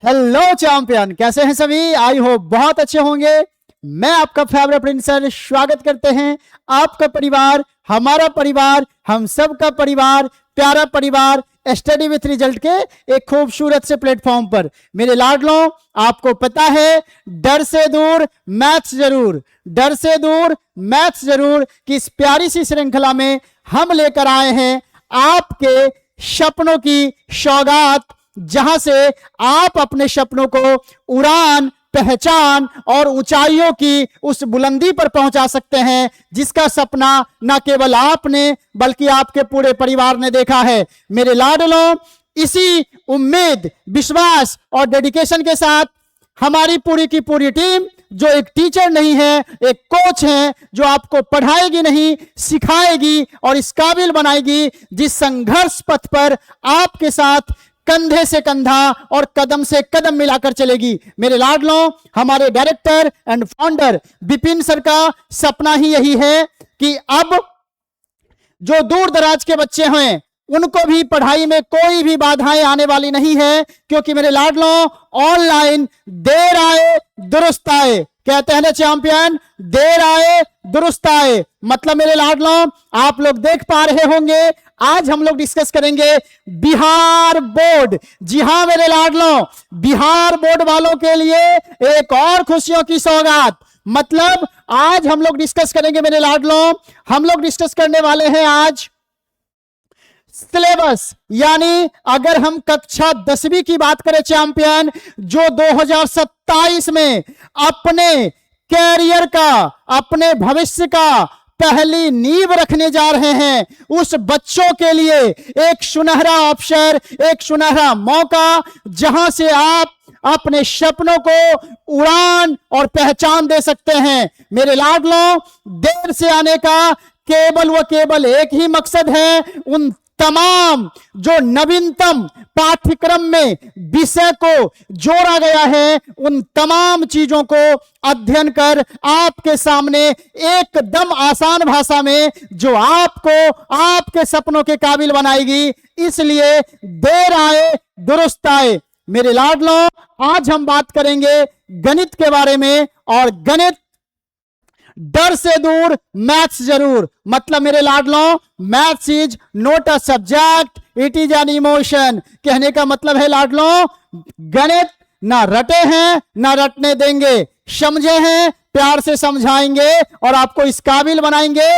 Hello champion, कैसे हैं सभी? आई होप बहुत अच्छे होंगे। मैं आपका फेवरेट प्रिंसर स्वागत करते हैं। आपका परिवार, हमारा परिवार, हम सब का परिवार, प्यारा परिवार स्टडी विथ रिजल्ट के एक खूबसूरत से प्लेटफॉर्म पर। मेरे लाडलों, आपको पता है डर से दूर मैथ्स जरूर, डर से दूर मैथ्स जरूर कि इस प्यारी सी श्रृंखला में हम लेकर आए हैं आपके सपनों की सौगात, जहां से आप अपने सपनों को उड़ान, पहचान और ऊंचाइयों की उस बुलंदी पर पहुंचा सकते हैं जिसका सपना न केवल आपने बल्कि आपके पूरे परिवार ने देखा है। मेरे लाडलों, इसी उम्मीद, विश्वास और डेडिकेशन के साथ हमारी पूरी की पूरी टीम, जो एक टीचर नहीं है, एक कोच है, जो आपको पढ़ाएगी नहीं सिखाएगी और इस काबिल बनाएगी जिस संघर्ष पथ पर आपके साथ कंधे से कंधा और कदम से कदम मिलाकर चलेगी। मेरे लाडलों, हमारे director and founder Vipin sir का सपना ही यही है कि अब जो दूर दराज के बच्चे हैं उनको भी पढ़ाई में कोई भी बाधाएं आने वाली नहीं है, क्योंकि मेरे लाडलों, ऑनलाइन देर आए दुरुस्त आए, कहते हैं ना चैंपियन, देर आए दुरुस्त आए। मतलब मेरे लाडलों, आप लोग देख पा रहे होंगे आज हम लोग डिस्कस करेंगे बिहार बोर्ड। जी हां मेरे लाडलों, बिहार बोर्ड वालों के लिए एक और खुशियों की सौगात। मतलब आज हम लोग डिस्कस करेंगे मेरे लाडलों, हम लोग डिस्कस करने वाले हैं आज सिलेबस। यानी अगर हम कक्षा 10वीं की बात करें चैंपियन, जो 2027 में अपने कैरियर का, अपने भविष्य का पहली नींव रखने जा रहे हैं, उस बच्चों के लिए एक सुनहरा अवसर, एक सुनहरा मौका, जहां से आप अपने सपनों को उड़ान और पहचान दे सकते हैं। मेरे लाडलों, देर से आने का केवल व केवल एक ही मकसद है, उन तमाम जो नवीनतम पाठ्यक्रम में विषय को जोड़ा गया है उन तमाम चीजों को अध्ययन कर आपके सामने एकदम आसान भाषा में जो आपको आपके सपनों के काबिल बनाएगी। इसलिए देर आए दुरुस्त आए। मेरे लाडलों, आज हम बात करेंगे गणित के बारे में, और गणित डर से दूर मैथ्स जरूर। मतलब मेरे लाडलों, maths is not a subject, it is an emotion. कहने का मतलब है लाडलों, गणित ना रटे हैं ना रटने देंगे, समझे हैं प्यार से समझाएंगे और आपको इस काबिल बनाएंगे।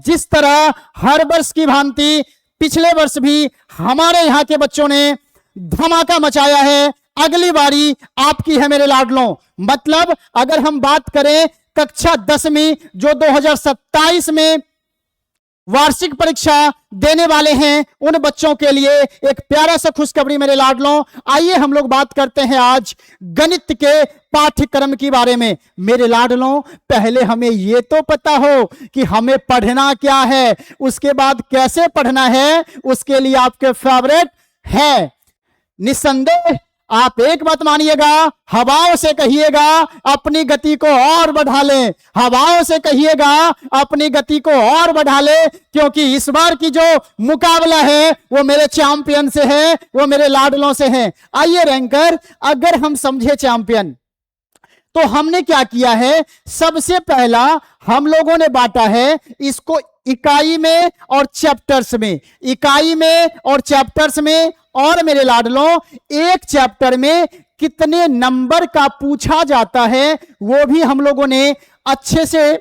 जिस तरह हर वर्ष की भांति पिछले वर्ष भी हमारे यहां के बच्चों ने धमाका मचाया है, अगली बारी आपकी है मेरे लाडलों। मतलब अगर हम बात करें कक्षा 10वीं जो 2027 में वार्षिक परीक्षा देने वाले हैं, उन बच्चों के लिए एक प्यारा सा खुशखबरी मेरे लाडलों। आइए हम लोग बात करते हैं आज गणित के पाठ्यक्रम के बारे में। मेरे लाडलों, पहले हमें यह तो पता हो कि हमें पढ़ना क्या है, उसके बाद कैसे पढ़ना है, उसके लिए आपके फेवरेट है। निस्संदेह आप एक बात मानिएगा, हवाओं से कहिएगा अपनी गति को और बढ़ा लें, हवाओं से कहिएगा अपनी गति को और बढ़ा ले, क्योंकि इस बार की जो मुकाबला है वो मेरे चैंपियन से है, वो मेरे लाडलों से है। आइए रैंकर, अगर हम समझे चैंपियन तो हमने क्या किया है, सबसे पहला हम लोगों ने बांटा है इसको इकाई में और चैप्टर्स में, इकाई में और चैप्टर्स में। और मेरे लाडलों, एक चैप्टर में कितने नंबर का पूछा जाता है वो भी हम लोगों ने अच्छे से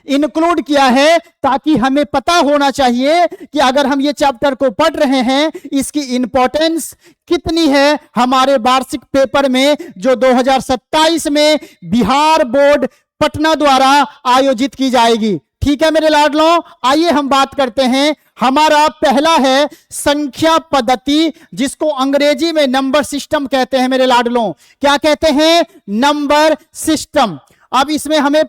इंक्लूड किया है, ताकि हमें पता होना चाहिए कि अगर हम ये चैप्टर को पढ़ रहे हैं इसकी इंपॉर्टेंस कितनी है हमारे वार्षिक पेपर में, जो 2027 में बिहार बोर्ड पटना द्वारा आयोजित की जाएगी। ठीक है मेरे लाडलों, आइए हम बात करते हैं। हमारा पहला है संख्या पद्धति, जिसको अंग्रेजी में नंबर सिस्टम कहते हैं मेरे लाडलों। क्या कहते हैं? Number system. अब इसमें हमें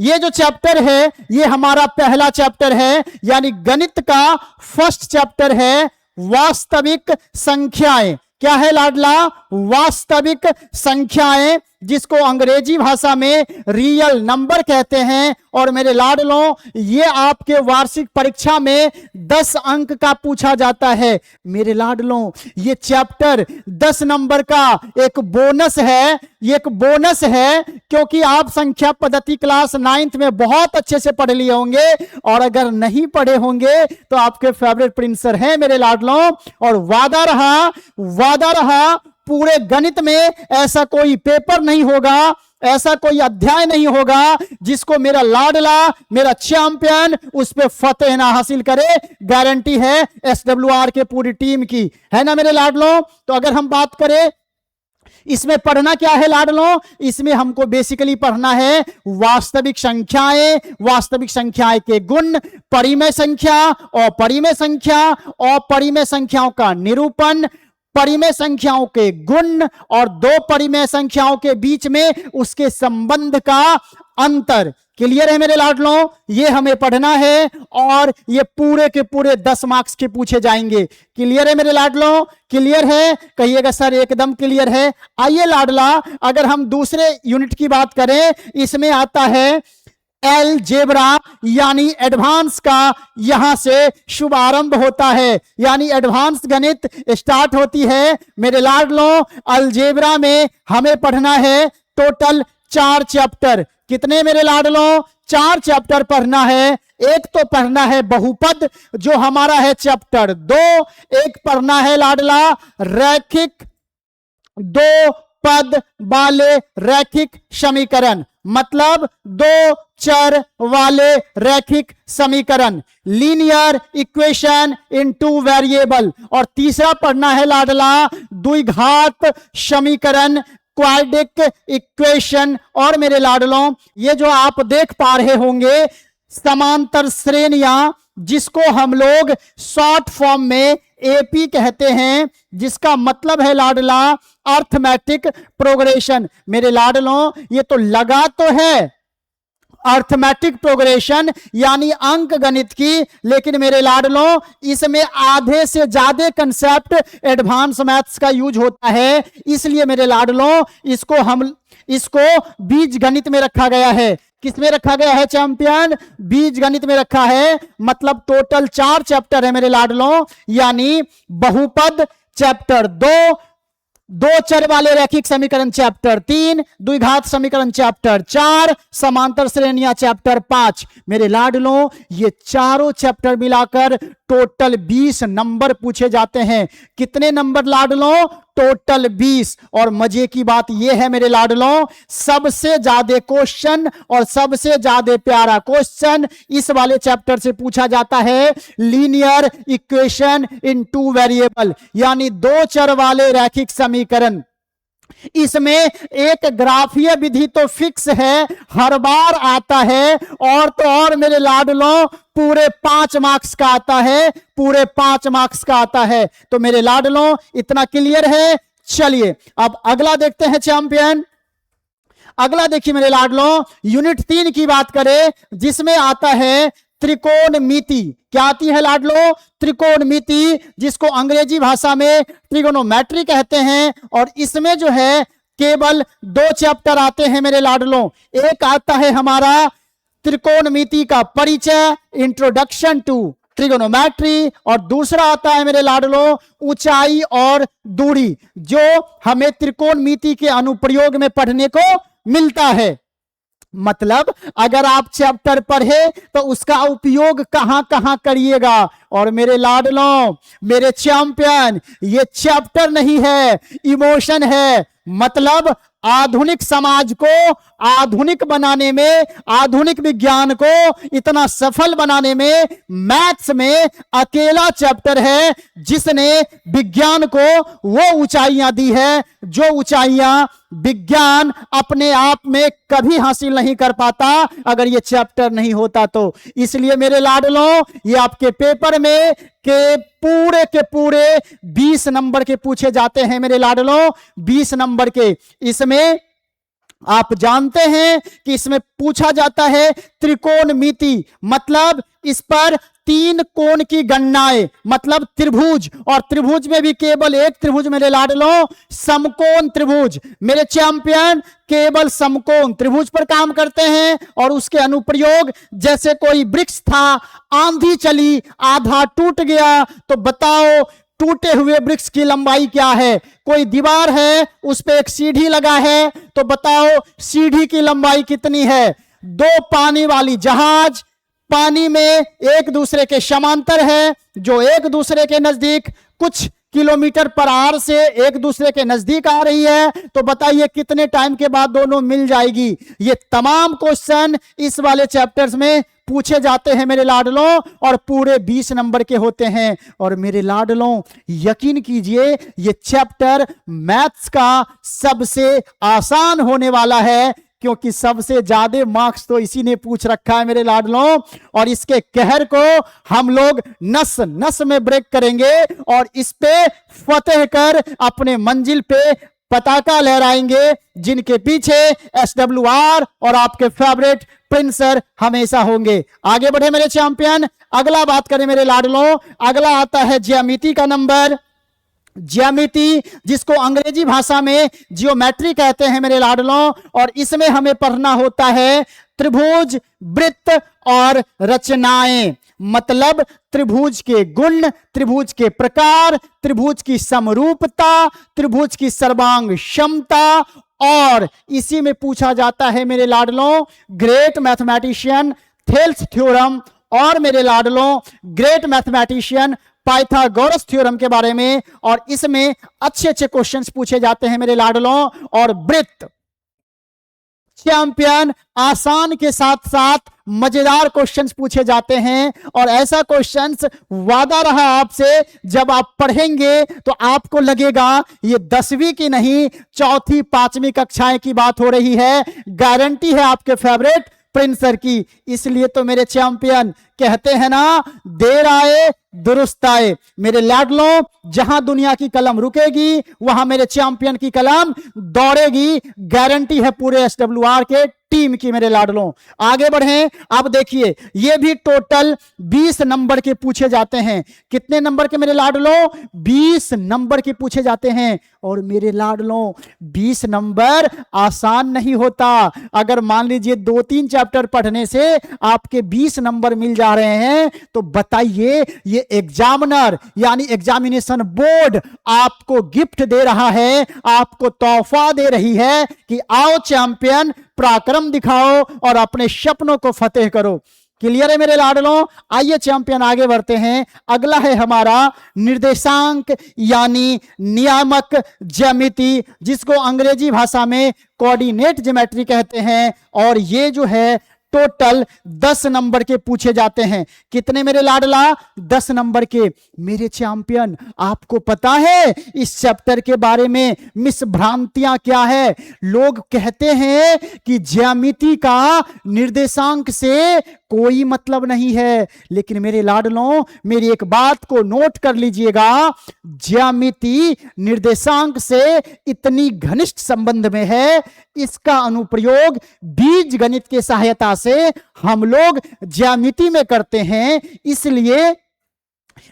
ये जो चैप्टर है ये हमारा पहला चैप्टर है, यानी गणित का फर्स्ट चैप्टर है वास्तविक संख्याएं। क्या है लाडला? वास्तविक संख्याएं। जिसको अंग्रेजी भाषा में रियल नंबर कहते हैं। और मेरे लाडलों, ये आपके वार्षिक परीक्षा में 10 अंक का पूछा जाता है। मेरे लाडलों, ये चैप्टर 10 नंबर का एक बोनस है। ये एक बोनस है क्योंकि आप संख्या पद्धति क्लास 9th में बहुत अच्छे से पढ़ लिए होंगे, और अगर नहीं पढ़े होंगे तो आपके फेवरेट प्रिंसर हैं मेरे लाडलों। और वादा रहा पूरे गणित में ऐसा कोई पेपर नहीं होगा, ऐसा कोई अध्याय नहीं होगा जिसको मेरा लाडला, मेरा चैंपियन उस पे फतेह ना हासिल करे। गारंटी है SWR के पूरी टीम की, है ना मेरे लाडलों। तो अगर हम बात करें इसमें पढ़ना क्या है लाडलों, इसमें हमको बेसिकली पढ़ना है वास्तविक संख्याएं, वास्तविक संख्याएं के गुण, परिमेय संख्या, अपरिमेय संख्या, अपरिमेय संख्याओं का निरूपण, परिमेय संख्याओं के गुण और दो परिमेय संख्याओं के बीच में उसके संबंध का अंतर। क्लियर है मेरे लाडलों, ये हमें पढ़ना है और ये पूरे के पूरे 10 मार्क्स के पूछे जाएंगे। क्लियर है मेरे लाडलों, क्लियर है? कहिएगा सर एकदम क्लियर है। आइए लाडला, अगर हम दूसरे यूनिट की बात करें, इसमें आता है अलजेब्रा यानी एडवांस का, यहां से शुभारंभ होता है, यानी एडवांस गणित स्टार्ट होती है। मेरे लाडलों, अलजेब्रा में हमें पढ़ना है टोटल 4 चैप्टर। कितने मेरे लाडलों? 4 चैप्टर पढ़ना है। एक तो पढ़ना है बहुपद, जो हमारा है चैप्टर 2। एक पढ़ना है लाडला रैखिक 2 पद वाले रैखिक समीकरण, मतलब 2 चर वाले रैखिक समीकरण, लीनियर इक्वेशन इन 2 वेरिएबल। और तीसरा पढ़ना है लाडला द्विघात समीकरण, क्वाड्रिक इक्वेशन। और मेरे लाडलों, ये जो आप देख पा रहे होंगे समांतर श्रेणियां, जिसको हम लोग शॉर्ट फॉर्म में AP कहते हैं, जिसका मतलब है लाडला अर्थमेटिक प्रोग्रेशन। मेरे लाडलों, ये तो लगा तो है अर्थमेटिक प्रोग्रेशन यानी अंक गणित की, लेकिन मेरे लाडलों इसमें आधे से ज्यादा कंसेप्ट एडवांस मैथ्स का यूज होता है। इसलिए मेरे लाडलों इसको बीज गणित में रखा गया है। किस में रखा गया है चैंपियन? बीज गणित में रखा है। मतलब टोटल 4 चैप्टर है मेरे लाडलों, यानी बहुपद चैप्टर 2, 2 चर वाले रैखिक समीकरण चैप्टर 3, द्विघात समीकरण चैप्टर 4, समांतर श्रेणियां चैप्टर 5। मेरे लाडलों, ये चारों चैप्टर मिलाकर टोटल 20 नंबर पूछे जाते हैं। कितने नंबर लाडलों? टोटल 20। और मजे की बात यह है मेरे लाडलों, सबसे ज्यादा क्वेश्चन और सबसे ज्यादा प्यारा क्वेश्चन इस वाले चैप्टर से पूछा जाता है, लीनियर इक्वेशन इन 2 वेरिएबल, यानी 2 चर वाले रैखिक समीकरण। इसमें एक ग्राफीय विधि तो फिक्स है, हर बार आता है, और तो और मेरे लाडलों पूरे 5 मार्क्स का आता है, पूरे 5 मार्क्स का आता है। तो मेरे लाडलों इतना क्लियर है। चलिए अब अगला देखते हैं चैंपियन। अगला देखिए मेरे लाडलों, यूनिट 3 की बात करें, जिसमें आता है त्रिकोणमिति। क्या आती है लाडलो? त्रिकोणमिति, जिसको अंग्रेजी भाषा में ट्रिगोनोमेट्री कहते हैं। और इसमें जो है केवल 2 चैप्टर आते हैं मेरे लाडलों। एक आता है हमारा त्रिकोणमिति का परिचय, इंट्रोडक्शन टू ट्रिगोनोमेट्री, और दूसरा आता है मेरे लाडलों ऊंचाई और दूरी, जो हमें त्रिकोणमिति के अनुप्रयोग में पढ़ने को मिलता है। मतलब अगर आप चैप्टर पढ़े तो उसका उपयोग कहां कहां करिएगा। और मेरे लाडलों, मेरे चैंपियन, ये चैप्टर नहीं है, इमोशन है। मतलब आधुनिक समाज को आधुनिक बनाने में, आधुनिक विज्ञान को इतना सफल बनाने में मैथ्स में अकेला चैप्टर है जिसने विज्ञान को वो ऊंचाइयां दी है जो ऊंचाइयां विज्ञान अपने आप में कभी हासिल नहीं कर पाता अगर ये चैप्टर नहीं होता तो। इसलिए मेरे लाडलों, ये आपके पेपर में के पूरे 20 नंबर के पूछे जाते हैं मेरे लाडलों, 20 नंबर के। इसमें आप जानते हैं कि इसमें पूछा जाता है त्रिकोणमिति, मतलब इस पर तीन कोण की गणनाएं, मतलब त्रिभुज, और त्रिभुज में भी केवल एक त्रिभुज मेरे लाडलों, समकोण त्रिभुज। मेरे चैंपियन केवल समकोण त्रिभुज पर काम करते हैं और उसके अनुप्रयोग, जैसे कोई वृक्ष था, आंधी चली, आधा टूट गया, तो बताओ टूटे हुए वृक्ष की लंबाई क्या है। कोई दीवार है, उस पे एक सीढ़ी लगा है, तो बताओ सीढ़ी की लंबाई कितनी है। दो पानी वाली जहाज पानी में एक दूसरे के समांतर है, जो एक दूसरे के नजदीक कुछ किलोमीटर पर आवर से एक दूसरे के नजदीक आ रही है, तो बताइए कितने टाइम के बाद दोनों मिल जाएगी। ये तमाम क्वेश्चन इस वाले चैप्टर्स में पूछे जाते हैं मेरे लाडलों, और पूरे 20 नंबर के होते हैं। और मेरे लाडलों यकीन कीजिए, ये चैप्टर मैथ्स का सबसे आसान होने वाला है, क्योंकि सबसे ज्यादा मार्क्स तो इसी ने पूछ रखा है मेरे लाडलों। और इसके कहर को हम लोग नस नस में ब्रेक करेंगे और इस पे फतेह कर अपने मंजिल पे पताका लहराएंगे, जिनके पीछे SWR और आपके फेवरेट प्रिंस सर हमेशा होंगे। आगे बढ़े मेरे चैंपियन, अगला बात करें मेरे लाडलों, अगला आता है ज्यामिति का नंबर। ज्यामिति, जिसको अंग्रेजी भाषा में जियोमेट्री कहते हैं मेरे लाडलों, और इसमें हमें पढ़ना होता है त्रिभुज, वृत्त और रचनाएं, मतलब त्रिभुज के गुण, त्रिभुज के प्रकार, त्रिभुज की समरूपता, त्रिभुज की सर्वांग क्षमता। और इसी में पूछा जाता है मेरे लाडलों ग्रेट मैथमेटिशियन थेल्स थ्योरम, और मेरे लाडलों ग्रेट मैथमेटिशियन पाइथागोरस थ्योरम के बारे में, और इसमें अच्छे अच्छे क्वेश्चंस पूछे जाते हैं मेरे लाडलों। और वृत्त चैंपियन आसान के साथ साथ मजेदार क्वेश्चंस पूछे जाते हैं, और ऐसा क्वेश्चंस वादा रहा आपसे, जब आप पढ़ेंगे तो आपको लगेगा ये 10वीं की नहीं 4th 5वीं कक्षाएं की बात हो रही है। गारंटी है आपके फेवरेट प्रिंस सर की। इसलिए तो मेरे चैंपियन कहते हैं ना, देर आए दुरुस्त आए। मेरे लाडलों, जहां दुनिया की कलम रुकेगी वहां मेरे चैंपियन की कलम दौड़ेगी, गारंटी है पूरे SWR के टीम की मेरे लाडलों। आगे बढ़ें, अब देखिए ये भी टोटल 20 नंबर के पूछे जाते हैं। कितने नंबर के मेरे लाडलों? 20 नंबर के पूछे जाते हैं। और मेरे लाडलों 20 नंबर आसान नहीं होता। अगर मान लीजिए 2-3 चैप्टर पढ़ने से आपके 20 नंबर मिल जा रहे हैं, तो बताइए ये एग्जामिनर यानी एग्जामिनेशन बोर्ड आपको गिफ्ट दे रहा है, आपको तोहफा दे रही है कि आओ चैंपियन, पराक्रम दिखाओ और अपने सपनों को फतेह करो। क्लियर है मेरे लाडलों? आइए चैंपियन आगे बढ़ते हैं। अगला है हमारा निर्देशांक यानी नियामक ज्यामिति, जिसको अंग्रेजी भाषा में कोऑर्डिनेट ज्योमेट्री कहते हैं। और ये जो है टोटल 10 नंबर के पूछे जाते हैं। कितने मेरे लाडला? 10 नंबर के। मेरे चैंपियन आपको पता है इस चैप्टर के बारे में मिस भ्रांतियां क्या है? लोग कहते हैं कि ज्यामिति का निर्देशांक से कोई मतलब नहीं है, लेकिन मेरे लाडलों मेरी एक बात को नोट कर लीजिएगा, ज्यामिति निर्देशांक से इतनी घनिष्ठ संबंध में है, इसका अनुप्रयोग बीज गणित की सहायता से हम लोग ज्यामिति में करते हैं, इसलिए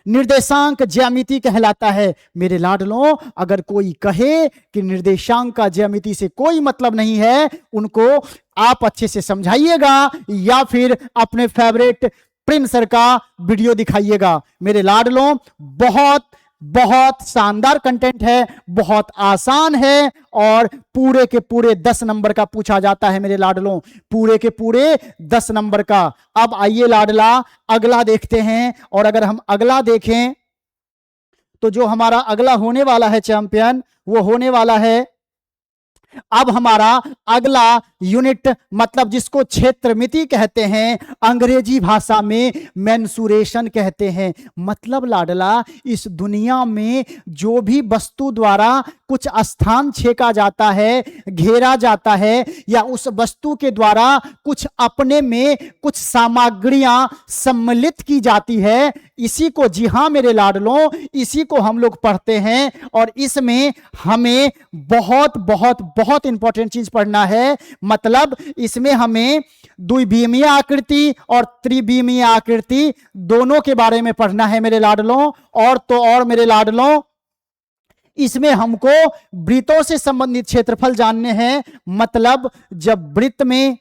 निर्देशांक ज्यामिति कहलाता है। मेरे लाडलों, अगर कोई कहे कि निर्देशांक का ज्यामिति से कोई मतलब नहीं है, उनको आप अच्छे से समझाइएगा या फिर अपने फेवरेट प्रिंस सर का वीडियो दिखाइएगा। मेरे लाडलों बहुत बहुत शानदार कंटेंट है, बहुत आसान है, और पूरे के पूरे 10 नंबर का पूछा जाता है मेरे लाडलों, पूरे के पूरे 10 नंबर का। अब आइए लाडला अगला देखते हैं। और अगर हम अगला देखें तो जो हमारा अगला होने वाला है चैंपियन, वो होने वाला है अब हमारा अगला यूनिट, मतलब जिसको क्षेत्रमिति कहते हैं, अंग्रेजी भाषा में मेंसुरेशन कहते हैं। मतलब लाडला इस दुनिया में जो भी वस्तु द्वारा कुछ स्थान छेका जाता है, घेरा जाता है, या उस वस्तु के द्वारा कुछ अपने में कुछ सामग्रियां सम्मिलित की जाती है, इसी को, जी हां मेरे लाडलों, इसी को हम लोग पढ़ते हैं। और इसमें हमें बहुत बहुत बहुत इंपॉर्टेंट चीज पढ़ना है। मतलब इसमें हमें द्विविमीय आकृति और त्रिविमीय आकृति दोनों के बारे में पढ़ना है मेरे लाडलों। और तो और मेरे लाडलों, इसमें हमको वृत्तों से संबंधित क्षेत्रफल जानने हैं। मतलब जब वृत्त में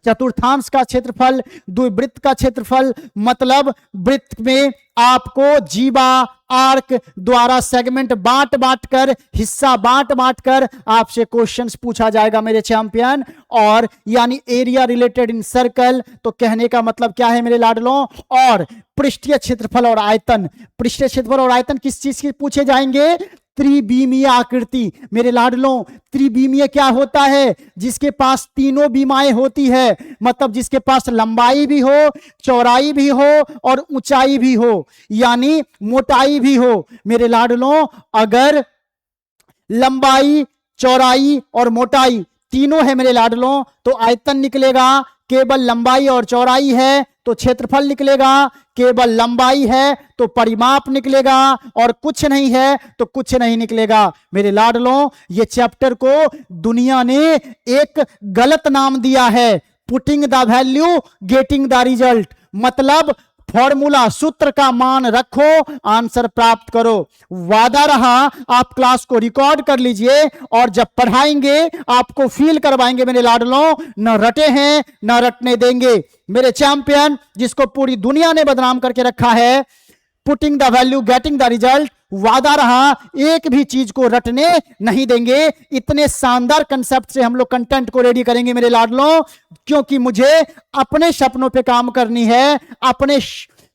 चतुर्थांश का क्षेत्रफल, द्विवृत्त का क्षेत्रफल, मतलब वृत्त में आपको जीवा, आर्क द्वारा सेगमेंट बांट बांट कर, हिस्सा बांट बांट कर आपसे क्वेश्चंस पूछा जाएगा मेरे चैंपियन। और यानी एरिया रिलेटेड इन सर्कल, तो कहने का मतलब क्या है मेरे लाडलों। और पृष्ठीय क्षेत्रफल और आयतन, पृष्ठीय क्षेत्रफल और आयतन किस चीज के पूछे जाएंगे? त्रिविमीय आकृति मेरे लाडलों। त्रिविमीय क्या होता है? जिसके पास तीनों बीमाएं होती है, मतलब जिसके पास लंबाई भी हो, चौड़ाई भी हो और ऊंचाई भी हो, यानी मोटाई भी हो मेरे लाडलों। अगर लंबाई, चौड़ाई और मोटाई तीनों है मेरे लाडलों, तो आयतन निकलेगा। केवल लंबाई और चौड़ाई है तो क्षेत्रफल निकलेगा, केवल लंबाई है तो परिमाप निकलेगा, और कुछ नहीं है तो कुछ नहीं निकलेगा मेरे लाडलों। ये चैप्टर को दुनिया ने एक गलत नाम दिया है, putting the value getting the result. मतलब फॉर्मूला, सूत्र का मान रखो, आंसर प्राप्त करो। वादा रहा, आप क्लास को रिकॉर्ड कर लीजिए और जब पढ़ाएंगे आपको फील करवाएंगे मेरे लाडलों। न रटे हैं न रटने देंगे मेरे चैंपियन, जिसको पूरी दुनिया ने बदनाम करके रखा है, putting the value getting the result. वादा रहा, एक भी चीज को रटने नहीं देंगे। इतने शानदार कंसेप्ट से हम लोग कंटेंट को रेडी करेंगे मेरे लाडलों, क्योंकि मुझे अपने सपनों पे काम करनी है, अपने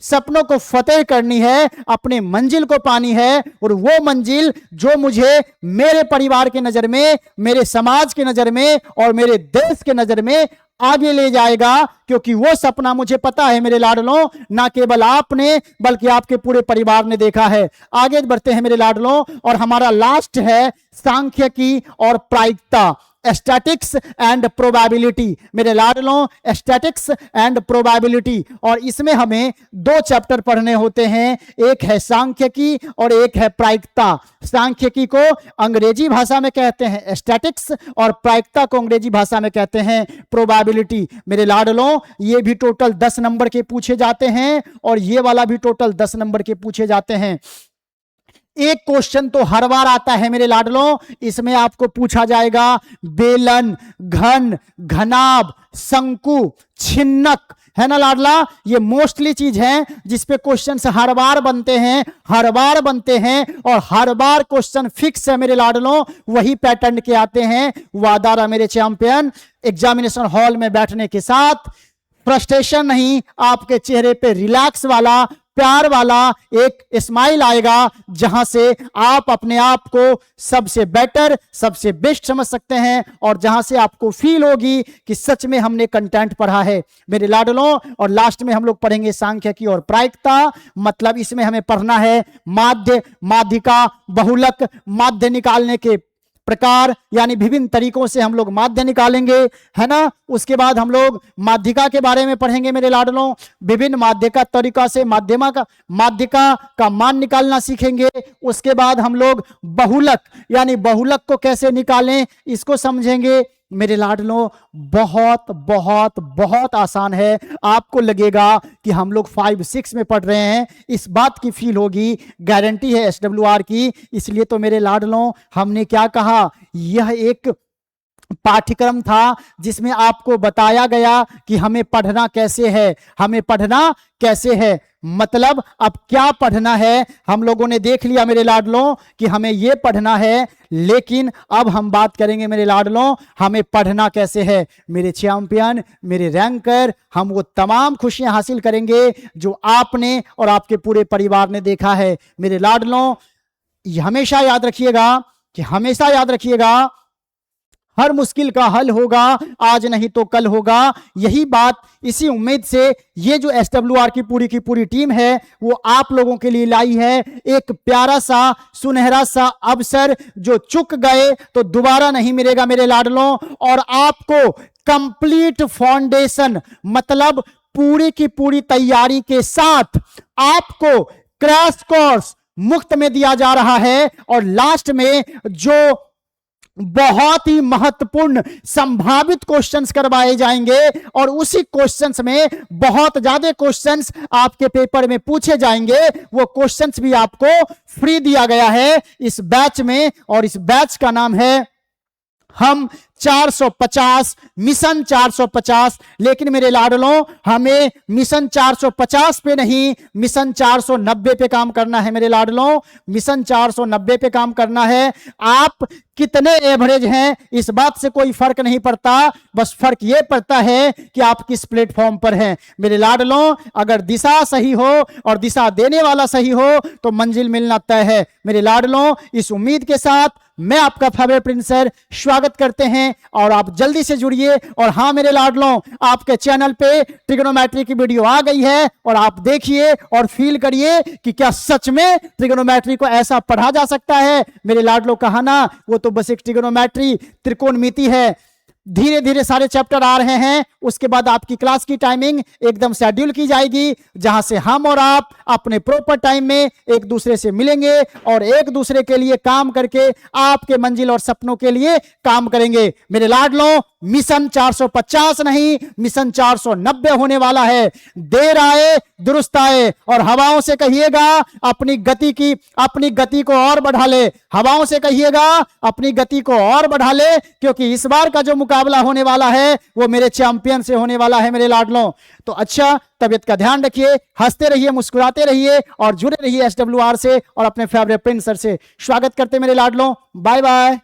सपनों को फतेह करनी है, अपने मंजिल को पानी है। और वो मंजिल जो मुझे मेरे परिवार के नजर में, मेरे समाज के नजर में और मेरे देश के नजर में आगे ले जाएगा, क्योंकि वो सपना मुझे पता है मेरे लाडलों, ना केवल आपने बल्कि आपके पूरे परिवार ने देखा है। आगे बढ़ते हैं मेरे लाडलों, और हमारा लास्ट है सांख्यिकी और प्रायिकता, स्टैटिक्स एंड प्रोबेबिलिटी मेरे लाडलों, स्टैटिक्स एंड प्रोबेबिलिटी। और इसमें हमें दो चैप्टर पढ़ने होते हैं, एक है सांख्यिकी और एक है प्रायिकता। सांख्यिकी को अंग्रेजी भाषा में कहते हैं स्टैटिक्स और प्रायिकता को अंग्रेजी भाषा में कहते हैं प्रोबेबिलिटी मेरे लाडलों। ये भी टोटल 10 नंबर के पूछे जाते हैं और ये वाला भी टोटल 10 नंबर के पूछे जाते हैं। एक क्वेश्चन तो हर बार आता है मेरे लाडलों, इसमें आपको पूछा जाएगा बेलन, घन, घनाभ, शंकु, छिन्नक, है ना लाडला। ये मोस्टली चीज है जिसपे क्वेश्चन हर बार बनते हैं, हर बार बनते हैं, और हर बार क्वेश्चन फिक्स है मेरे लाडलों, वही पैटर्न के आते हैं। वादा मेरे चैंपियन, एग्जामिनेशन हॉल में बैठने के साथ फ्रस्ट्रेशन नहीं, आपके चेहरे पे रिलैक्स वाला, प्यार वाला एक स्माइल आएगा, जहां से आप अपने आप को सबसे बेटर, सबसे बेस्ट समझ सकते हैं, और जहां से आपको फील होगी कि सच में हमने कंटेंट पढ़ा है मेरे लाडलों। और लास्ट में हम लोग पढ़ेंगे सांख्यिकी और प्रायिकता। मतलब इसमें हमें पढ़ना है माध्य, माध्यिका, बहुलक, माध्य निकालने के प्रकार, यानी विभिन्न तरीकों से हम लोग माध्य निकालेंगे, है ना। उसके बाद हम लोग माध्यिका के बारे में पढ़ेंगे मेरे लाडलों, विभिन्न माध्यिका तरीका से माध्यिका का मान निकालना सीखेंगे। उसके बाद हम लोग बहुलक, यानी बहुलक को कैसे निकालें इसको समझेंगे मेरे लाडलों। बहुत बहुत बहुत आसान है, आपको लगेगा कि हम लोग 5-6 में पढ़ रहे हैं, इस बात की फील होगी, गारंटी है SWR की। इसलिए तो मेरे लाडलों हमने क्या कहा, यह एक पाठ्यक्रम था जिसमें आपको बताया गया कि हमें पढ़ना कैसे है, हमें पढ़ना कैसे है। मतलब अब क्या पढ़ना है हम लोगों ने देख लिया मेरे लाडलों कि हमें यह पढ़ना है, लेकिन अब हम बात करेंगे मेरे लाडलों हमें पढ़ना कैसे है। मेरे चैंपियन, मेरे रैंकर, हम वो तमाम खुशियां हासिल करेंगे जो आपने और आपके पूरे परिवार ने देखा है मेरे लाडलों। हमेशा याद रखिएगा कि हमेशा याद रखिएगा, हर मुश्किल का हल होगा, आज नहीं तो कल होगा। यही बात, इसी उम्मीद से ये जो SWR की पूरी टीम है वो आप लोगों के लिए लाई है एक प्यारा सा, सुनहरा सा अवसर, जो चुक गए तो दोबारा नहीं मिलेगा मेरे लाडलों। और आपको कंप्लीट फाउंडेशन, मतलब पूरी की पूरी तैयारी के साथ आपको क्रैश कोर्स मुफ्त में दिया जा रहा है। और लास्ट में जो बहुत ही महत्वपूर्ण संभावित क्वेश्चंस करवाए जाएंगे और उसी क्वेश्चंस में बहुत ज्यादा क्वेश्चंस आपके पेपर में पूछे जाएंगे। वो क्वेश्चंस भी आपको फ्री दिया गया है इस बैच में, और इस बैच का नाम है हम 450 मिशन 450। लेकिन मेरे लाडलों, हमें मिशन 450 पे नहीं, मिशन 490 पे काम करना है। मेरे लाडलों, मिशन 490 पे काम करना है। आप कितने एवरेज हैं इस बात से कोई फर्क नहीं पड़ता, बस फर्क यह पड़ता है कि आप किस प्लेटफॉर्म पर हैं। मेरे लाडलों, अगर दिशा सही हो और दिशा देने वाला सही हो तो मंजिल मिलना तय है। मेरे लाडलों, इस उम्मीद के साथ मैं आपका फेवरेट प्रिंस सर स्वागत करते हैं और आप जल्दी से जुड़िए। और हाँ मेरे लाडलों, आपके चैनल पे ट्रिगोनोमेट्री की वीडियो आ गई है और आप देखिए और फील करिए कि क्या सच में ट्रिगोनोमेट्री को ऐसा पढ़ा जा सकता है। मेरे लाडलों, कहा ना, वो तो बस एक ट्रिगोनोमेट्री त्रिकोणमिति है। धीरे धीरे सारे चैप्टर आ रहे हैं, उसके बाद आपकी क्लास की टाइमिंग एकदम शेड्यूल की जाएगी, जहां से हम और आप अपने प्रॉपर टाइम में एक दूसरे से मिलेंगे और एक दूसरे के लिए काम करके आपके मंजिल और सपनों के लिए काम करेंगे। मेरे लाडलों, मिशन 450 नहीं, मिशन 490 होने वाला है। देर आए दुरुस्त आए, और हवाओं से कहिएगा अपनी गति को और बढ़ा ले। हवाओं से कहिएगा अपनी गति को और बढ़ा ले, क्योंकि इस बार का जो मुकाबला होने वाला है वो मेरे चैंपियन से होने वाला है। मेरे लाडलों, तो अच्छा, तबियत का ध्यान रखिए, हंसते रहिए, मुस्कुराते रहिए और जुड़े रहिए SWR से और अपने फेवरेट प्रिंस सर से। स्वागत करते मेरे लाडलों, बाय बाय।